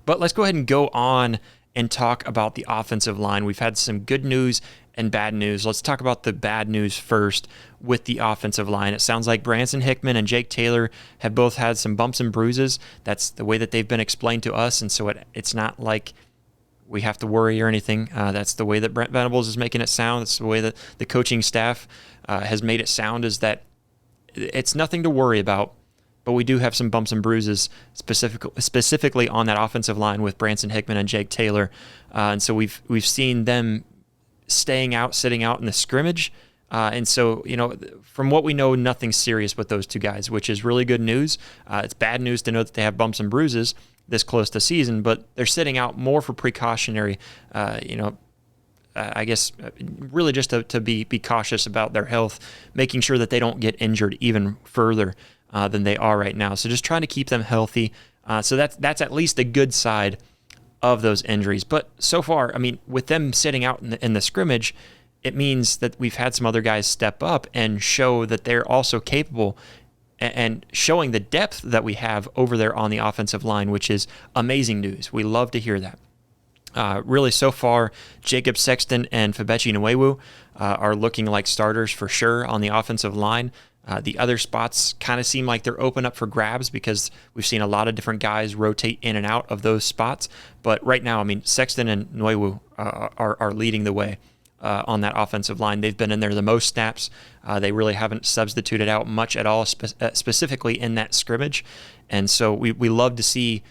But let's go ahead and go on and talk about the offensive line. We've had some good news and bad news. Let's talk about the bad news first with the offensive line. It sounds like Branson Hickman and Jake Taylor have both had some bumps and bruises. That's the way that they've been explained to us, and so it's not like we have to worry or anything. That's the way that Brent Venables is making it sound. That's the way that the coaching staff has made it sound, is that it's nothing to worry about, but we do have some bumps and bruises specifically on that offensive line with Branson Hickman and Jake Taylor. And so we've seen them sitting out in the scrimmage. And so, from what we know, nothing serious with those two guys, which is really good news. It's bad news to know that they have bumps and bruises this close to season, but they're sitting out more for precautionary, I guess, really just to be cautious about their health, making sure that they don't get injured even further than they are right now. So just trying to keep them healthy. So that's at least a good side of those injuries. But so far, I mean, with them sitting out in the scrimmage, it means that we've had some other guys step up and show that they're also capable, and showing the depth that we have over there on the offensive line, which is amazing news. We love to hear that. Really, so far, Jacob Sexton and Febechi Nwewu are looking like starters for sure on the offensive line. The other spots kind of seem like they're open up for grabs because we've seen a lot of different guys rotate in and out of those spots. But right now, I mean, Sexton and Nwewu are leading the way on that offensive line. They've been in there the most snaps. They really haven't substituted out much at all, specifically in that scrimmage. And so we love to see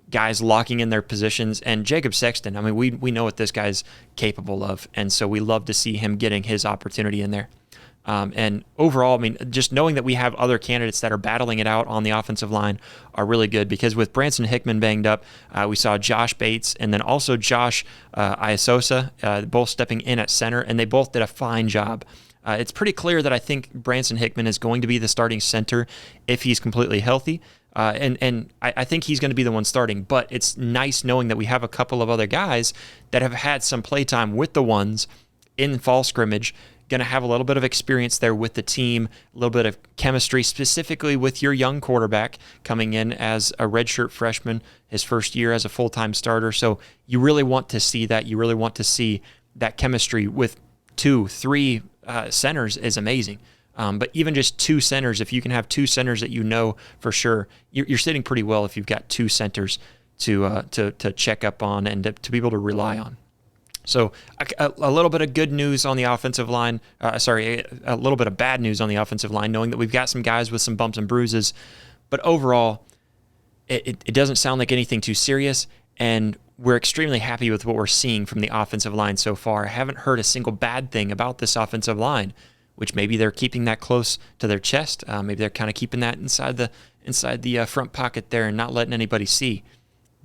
guys locking in their positions. And Jacob Sexton, I mean, we know what this guy's capable of. And so we love to see him getting his opportunity in there. And overall, I mean, just knowing that we have other candidates that are battling it out on the offensive line are really good, because with Branson Hickman banged up, we saw Josh Bates and then also Josh Iasosa both stepping in at center, and they both did a fine job. It's pretty clear that I think Branson Hickman is going to be the starting center if he's completely healthy. And I think he's going to be the one starting, but it's nice knowing that we have a couple of other guys that have had some playtime with the ones in fall scrimmage, going to have a little bit of experience there with the team, a little bit of chemistry, specifically with your young quarterback coming in as a redshirt freshman, his first year as a full-time starter. So you really want to see that. You really want to see that chemistry with 2-3 centers is amazing. But even just two centers, if you can have two centers that you know for sure, you're sitting pretty well if you've got two centers to check up on and to be able to rely on. So a little bit of good news on the offensive line. A little bit of bad news on the offensive line, knowing that we've got some guys with some bumps and bruises. But overall, it doesn't sound like anything too serious, and we're extremely happy with what we're seeing from the offensive line so far. I haven't heard a single bad thing about this offensive line, which maybe they're keeping that close to their chest. Maybe they're kind of keeping that inside the front pocket there and not letting anybody see.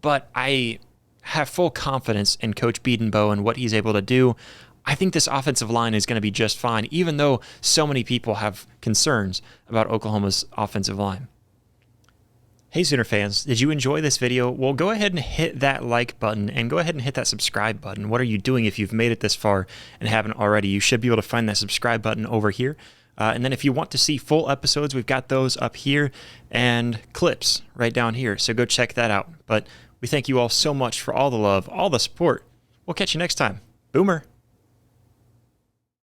But I have full confidence in Coach Bedenbaugh and what he's able to do. I think this offensive line is going to be just fine, even though so many people have concerns about Oklahoma's offensive line. Hey Sooner fans, did you enjoy this video? Well, go ahead and hit that like button and go ahead and hit that subscribe button. What are you doing if you've made it this far and haven't already? You should be able to find that subscribe button over here. And then if you want to see full episodes, we've got those up here and clips right down here. So go check that out. But we thank you all so much for all the love, all the support. We'll catch you next time. Boomer.